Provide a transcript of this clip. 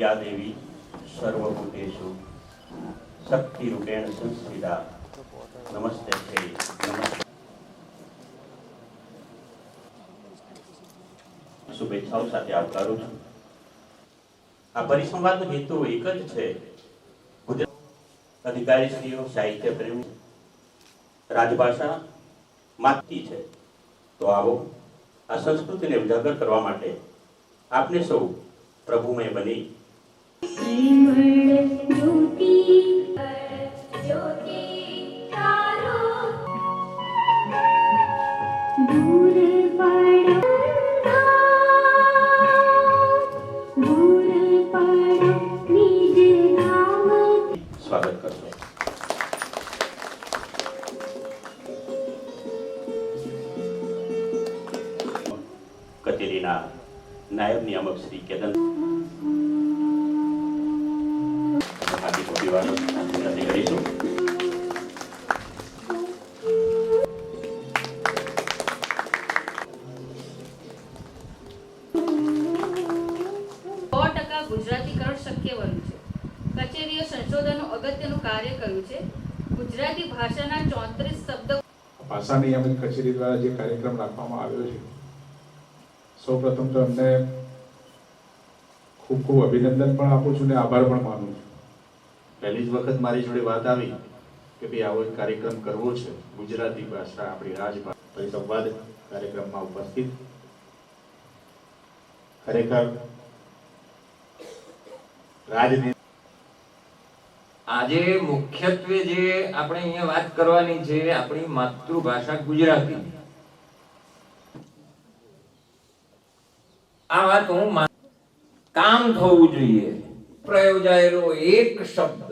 या देवी सर्वभूतेषु शक्तिरूपेण संस्थिता नमस्ते नमस्ते। शुभेच्छाओं સાથે આવકારું છું। આ પરિસંવાદનો હેતુ એક જ છે, અધિકારીશ્રીઓ, સાહિત્ય પ્રેમી, રાજભાષા માતી છે, તો આવો આ સંસ્કૃતિને ઉજાગર કરવા માટે આપને સૌ પ્રભુમય બની સ્વાગત કરશો। કચેરીના નાયબ નિયામક શ્રી કેતન હાર્દિક અભિવાદન સાથે કરીશું। ગુજરાતીકરણ શક્ય બન્યું છે। કચેરીએ સંશોધનનું અગત્યનું કાર્ય કર્યું છે। ગુજરાતી ભાષાના 34 શબ્દ ભાષા નિયામક કચેરી દ્વારા જે કાર્યક્રમ રાખવામાં આવ્યો છે, સૌપ્રથમ તો અમને ખૂબ ખૂબ અભિનંદન પણ આપું છું ને આભાર પણ માનું છું। પહેલી જ વખત મારી જોડે વાત આવી કે ભાઈ આવો એક કાર્યક્રમ કરવો છે, ગુજરાતી ભાષા આપણી રાજભાષા પરિસંવાદ કાર્યક્રમમાં ઉપસ્થિત ખરેખર રાજનીતિ આજે મુખ્યત્વે જે આપણે અહીંયા વાત કરવાની છે આપણી માતૃભાષા ગુજરાતી। આ વાત હું કામ થવું જોઈએ, પ્રયોજાયેલો એક શબ્દ